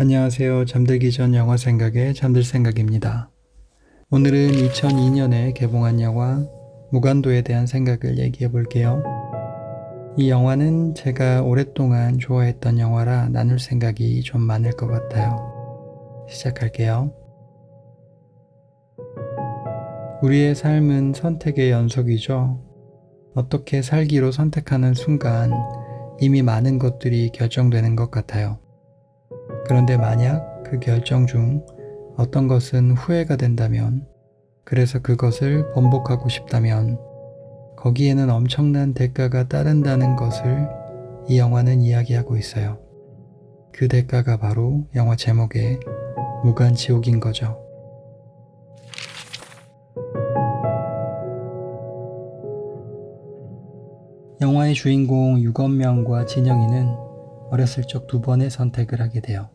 안녕하세요. 잠들기 전 영화 생각의 잠들 생각입니다. 오늘은 2002년에 개봉한 영화 무간도에 대한 생각을 얘기해 볼게요. 이 영화는 제가 오랫동안 좋아했던 영화라 나눌 생각이 좀 많을 것 같아요. 시작할게요. 우리의 삶은 선택의 연속이죠. 어떻게 살기로 선택하는 순간 이미 많은 것들이 결정되는 것 같아요. 그런데 만약 그 결정 중 어떤 것은 후회가 된다면, 그래서 그것을 번복하고 싶다면 거기에는 엄청난 대가가 따른다는 것을 이 영화는 이야기하고 있어요. 그 대가가 바로 영화 제목의 무간지옥인 거죠. 영화의 주인공 유건명과 진영이는 어렸을 적 두 번의 선택을 하게 돼요.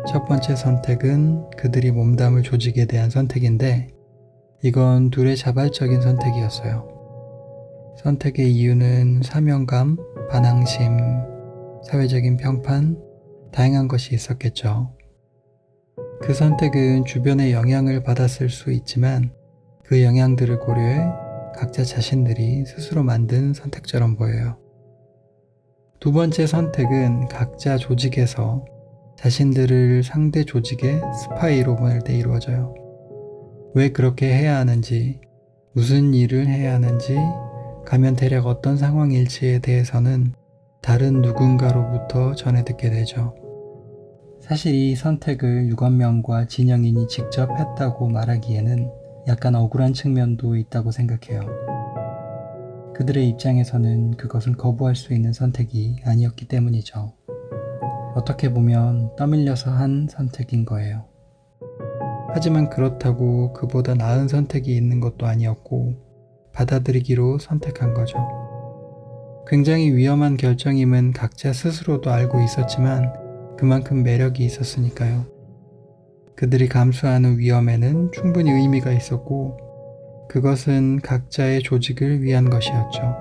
첫 번째 선택은 그들이 몸담을 조직에 대한 선택인데, 이건 둘의 자발적인 선택이었어요. 선택의 이유는 사명감, 반항심, 사회적인 평판, 다양한 것이 있었겠죠. 그 선택은 주변의 영향을 받았을 수 있지만 그 영향들을 고려해 각자 자신들이 스스로 만든 선택처럼 보여요. 두 번째 선택은 각자 조직에서 자신들을 상대 조직의 스파이로 보낼 때 이루어져요. 왜 그렇게 해야 하는지, 무슨 일을 해야 하는지, 가면 대략 어떤 상황일지에 대해서는 다른 누군가로부터 전해 듣게 되죠. 사실 이 선택을 유건명과 진영인이 직접 했다고 말하기에는 약간 억울한 측면도 있다고 생각해요. 그들의 입장에서는 그것은 거부할 수 있는 선택이 아니었기 때문이죠. 어떻게 보면 떠밀려서 한 선택인 거예요. 하지만 그렇다고 그보다 나은 선택이 있는 것도 아니었고 받아들이기로 선택한 거죠. 굉장히 위험한 결정임은 각자 스스로도 알고 있었지만 그만큼 매력이 있었으니까요. 그들이 감수하는 위험에는 충분히 의미가 있었고, 그것은 각자의 조직을 위한 것이었죠.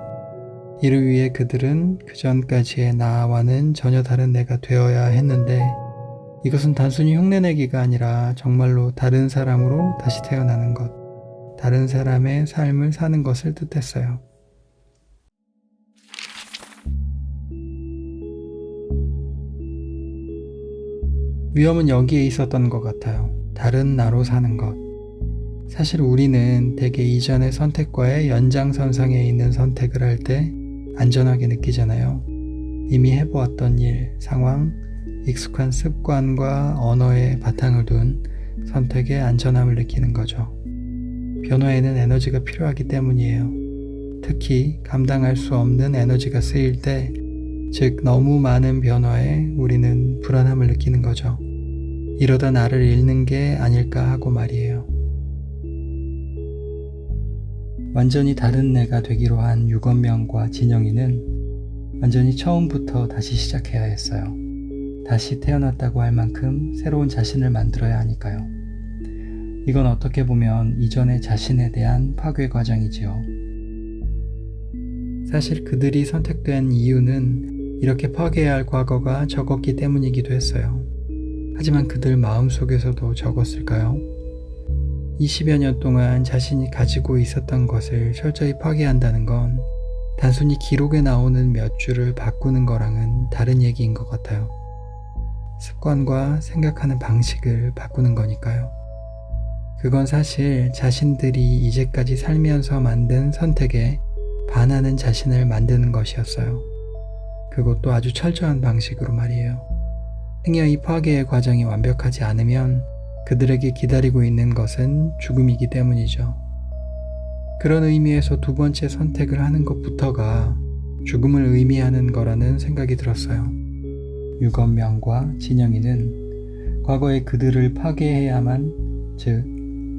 이를 위해 그들은 그전까지의 나와는 전혀 다른 내가 되어야 했는데, 이것은 단순히 흉내내기가 아니라 정말로 다른 사람으로 다시 태어나는 것, 다른 사람의 삶을 사는 것을 뜻했어요. 위험은 여기에 있었던 것 같아요. 다른 나로 사는 것. 사실 우리는 대개 이전의 선택과의 연장선상에 있는 선택을 할 때 안전하게 느끼잖아요. 이미 해보았던 일, 상황, 익숙한 습관과 언어의 바탕을 둔 선택의 안전함을 느끼는 거죠. 변화에는 에너지가 필요하기 때문이에요. 특히 감당할 수 없는 에너지가 쓰일 때, 즉 너무 많은 변화에 우리는 불안함을 느끼는 거죠. 이러다 나를 잃는 게 아닐까 하고 말이에요. 완전히 다른 내가 되기로 한 유건명과 진영이는 완전히 처음부터 다시 시작해야 했어요. 다시 태어났다고 할 만큼 새로운 자신을 만들어야 하니까요. 이건 어떻게 보면 이전의 자신에 대한 파괴 과정이지요. 사실 그들이 선택된 이유는 이렇게 파괴해야 할 과거가 적었기 때문이기도 했어요. 하지만 그들 마음속에서도 적었을까요? 20여 년 동안 자신이 가지고 있었던 것을 철저히 파괴한다는 건 단순히 기록에 나오는 몇 줄을 바꾸는 거랑은 다른 얘기인 것 같아요. 습관과 생각하는 방식을 바꾸는 거니까요. 그건 사실 자신들이 이제까지 살면서 만든 선택에 반하는 자신을 만드는 것이었어요. 그것도 아주 철저한 방식으로 말이에요. 행여 이 파괴의 과정이 완벽하지 않으면 그들에게 기다리고 있는 것은 죽음이기 때문이죠. 그런 의미에서 두 번째 선택을 하는 것부터가 죽음을 의미하는 거라는 생각이 들었어요. 유건명과 진영이는 과거의 그들을 파괴해야만, 즉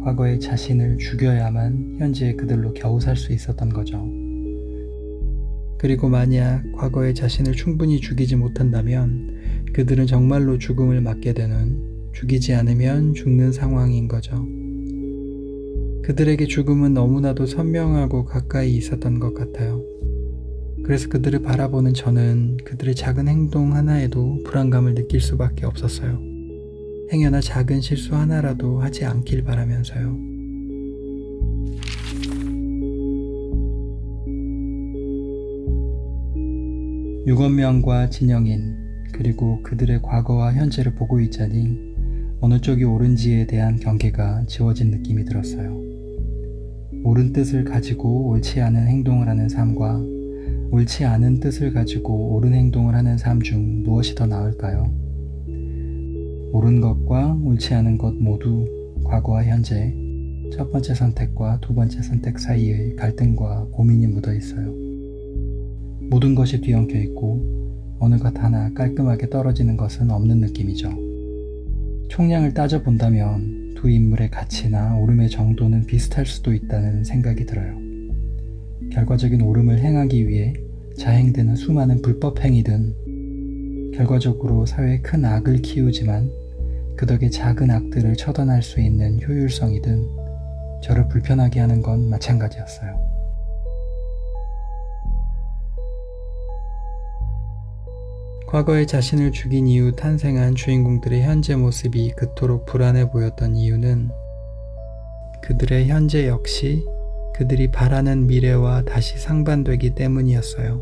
과거의 자신을 죽여야만 현재의 그들로 겨우 살 수 있었던 거죠. 그리고 만약 과거의 자신을 충분히 죽이지 못한다면 그들은 정말로 죽음을 맞게 되는, 죽이지 않으면 죽는 상황인 거죠. 그들에게 죽음은 너무나도 선명하고 가까이 있었던 것 같아요. 그래서 그들을 바라보는 저는 그들의 작은 행동 하나에도 불안감을 느낄 수밖에 없었어요. 행여나 작은 실수 하나라도 하지 않길 바라면서요. 유건명과 진영인, 그리고 그들의 과거와 현재를 보고 있자니 어느 쪽이 옳은지에 대한 경계가 지워진 느낌이 들었어요. 옳은 뜻을 가지고 옳지 않은 행동을 하는 삶과 옳지 않은 뜻을 가지고 옳은 행동을 하는 삶 중 무엇이 더 나을까요? 옳은 것과 옳지 않은 것 모두 과거와 현재, 첫 번째 선택과 두 번째 선택 사이의 갈등과 고민이 묻어 있어요. 모든 것이 뒤엉켜 있고 어느 것 하나 깔끔하게 떨어지는 것은 없는 느낌이죠. 총량을 따져본다면 두 인물의 가치나 옳음의 정도는 비슷할 수도 있다는 생각이 들어요. 결과적인 옳음을 행하기 위해 자행되는 수많은 불법 행위든 결과적으로 사회에 큰 악을 키우지만 그 덕에 작은 악들을 처단할 수 있는 효율성이든 저를 불편하게 하는 건 마찬가지였어요. 과거에 자신을 죽인 이후 탄생한 주인공들의 현재 모습이 그토록 불안해 보였던 이유는 그들의 현재 역시 그들이 바라는 미래와 다시 상반되기 때문이었어요.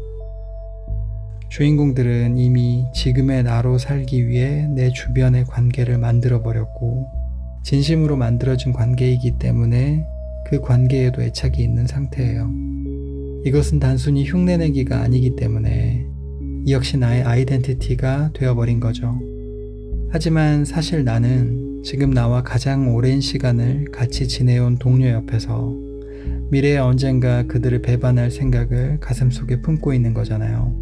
주인공들은 이미 지금의 나로 살기 위해 내 주변의 관계를 만들어 버렸고 진심으로 만들어진 관계이기 때문에 그 관계에도 애착이 있는 상태예요. 이것은 단순히 흉내내기가 아니기 때문에 이 역시 나의 아이덴티티가 되어버린 거죠. 하지만 사실 나는 지금 나와 가장 오랜 시간을 같이 지내온 동료 옆에서 미래에 언젠가 그들을 배반할 생각을 가슴속에 품고 있는 거잖아요.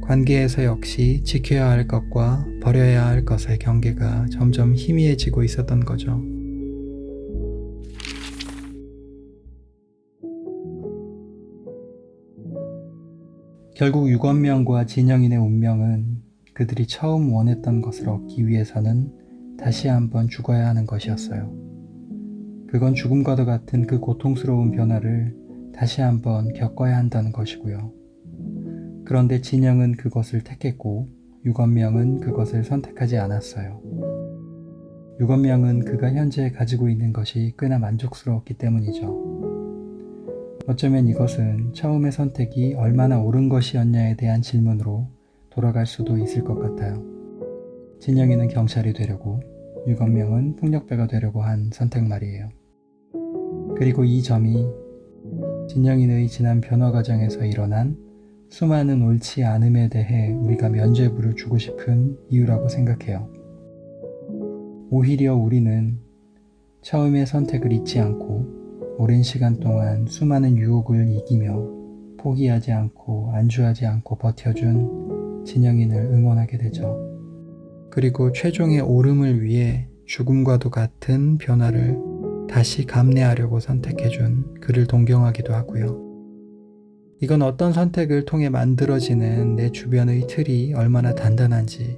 관계에서 역시 지켜야 할 것과 버려야 할 것의 경계가 점점 희미해지고 있었던 거죠. 결국 유건명과 진영인의 운명은 그들이 처음 원했던 것을 얻기 위해서는 다시 한번 죽어야 하는 것이었어요. 그건 죽음과도 같은 그 고통스러운 변화를 다시 한번 겪어야 한다는 것이고요. 그런데 진영은 그것을 택했고 유건명은 그것을 선택하지 않았어요. 유건명은 그가 현재 가지고 있는 것이 꽤나 만족스러웠기 때문이죠. 어쩌면 이것은 처음의 선택이 얼마나 옳은 것이었냐에 대한 질문으로 돌아갈 수도 있을 것 같아요. 진영이는 경찰이 되려고, 유건명은 폭력배가 되려고 한 선택 말이에요. 그리고 이 점이 진영인의 지난 변화 과정에서 일어난 수많은 옳지 않음에 대해 우리가 면죄부를 주고 싶은 이유라고 생각해요. 오히려 우리는 처음의 선택을 잊지 않고 오랜 시간 동안 수많은 유혹을 이기며 포기하지 않고 안주하지 않고 버텨준 진영인을 응원하게 되죠. 그리고 최종의 옳음을 위해 죽음과도 같은 변화를 다시 감내하려고 선택해준 그를 동경하기도 하고요. 이건 어떤 선택을 통해 만들어지는 내 주변의 틀이 얼마나 단단한지,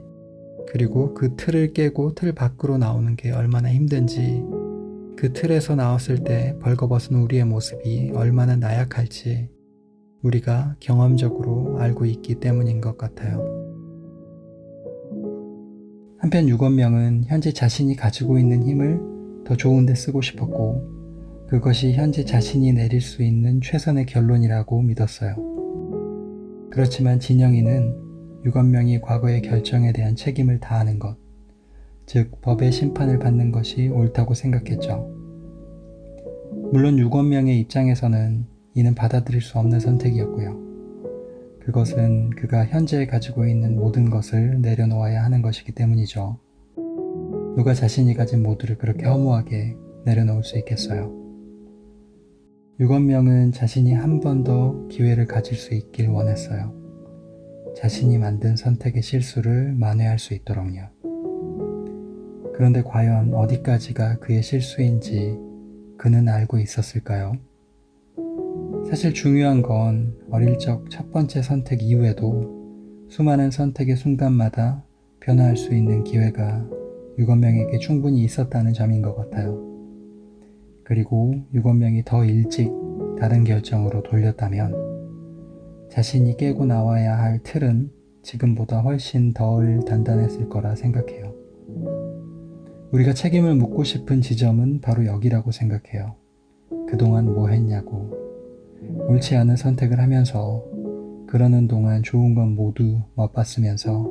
그리고 그 틀을 깨고 틀 밖으로 나오는 게 얼마나 힘든지, 그 틀에서 나왔을 때 벌거벗은 우리의 모습이 얼마나 나약할지 우리가 경험적으로 알고 있기 때문인 것 같아요. 한편 유건명은 현재 자신이 가지고 있는 힘을 더 좋은 데 쓰고 싶었고 그것이 현재 자신이 내릴 수 있는 최선의 결론이라고 믿었어요. 그렇지만 진영이는 유건명이 과거의 결정에 대한 책임을 다하는 것, 즉 법의 심판을 받는 것이 옳다고 생각했죠. 물론 유건명의 입장에서는 이는 받아들일 수 없는 선택이었고요. 그것은 그가 현재 가지고 있는 모든 것을 내려놓아야 하는 것이기 때문이죠. 누가 자신이 가진 모두를 그렇게 허무하게 내려놓을 수 있겠어요. 유건명은 자신이 한 번 더 기회를 가질 수 있길 원했어요. 자신이 만든 선택의 실수를 만회할 수 있도록요. 그런데 과연 어디까지가 그의 실수인지 그는 알고 있었을까요? 사실 중요한 건 어릴 적 첫 번째 선택 이후에도 수많은 선택의 순간마다 변화할 수 있는 기회가 유건명에게 충분히 있었다는 점인 것 같아요. 그리고 유건명이 더 일찍 다른 결정으로 돌렸다면 자신이 깨고 나와야 할 틀은 지금보다 훨씬 덜 단단했을 거라 생각해요. 우리가 책임을 묻고 싶은 지점은 바로 여기라고 생각해요. 그동안 뭐 했냐고. 옳지 않은 선택을 하면서 그러는 동안 좋은 건 모두 맛봤으면서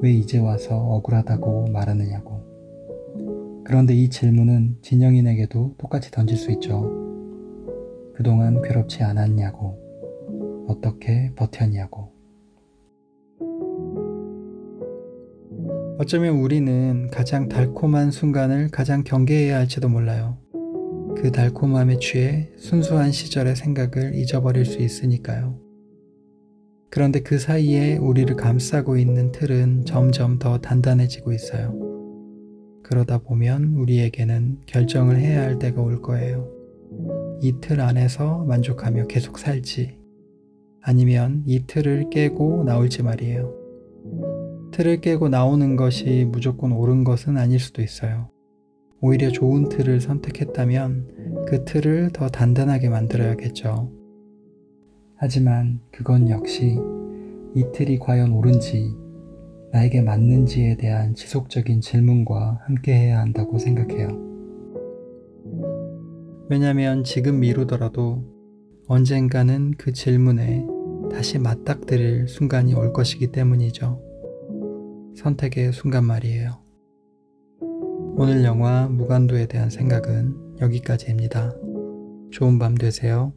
왜 이제 와서 억울하다고 말하느냐고. 그런데 이 질문은 진영인에게도 똑같이 던질 수 있죠. 그동안 괴롭지 않았냐고. 어떻게 버텼냐고. 어쩌면 우리는 가장 달콤한 순간을 가장 경계해야 할지도 몰라요. 그 달콤함에 취해 순수한 시절의 생각을 잊어버릴 수 있으니까요. 그런데 그 사이에 우리를 감싸고 있는 틀은 점점 더 단단해지고 있어요. 그러다 보면 우리에게는 결정을 해야 할 때가 올 거예요. 이 틀 안에서 만족하며 계속 살지, 아니면 이 틀을 깨고 나올지 말이에요. 틀을 깨고 나오는 것이 무조건 옳은 것은 아닐 수도 있어요. 오히려 좋은 틀을 선택했다면 그 틀을 더 단단하게 만들어야겠죠. 하지만 그건 역시 이 틀이 과연 옳은지, 나에게 맞는지에 대한 지속적인 질문과 함께 해야 한다고 생각해요. 왜냐면 지금 미루더라도 언젠가는 그 질문에 다시 맞닥뜨릴 순간이 올 것이기 때문이죠. 선택의 순간 말이에요. 오늘 영화 무간도에 대한 생각은 여기까지입니다. 좋은 밤 되세요.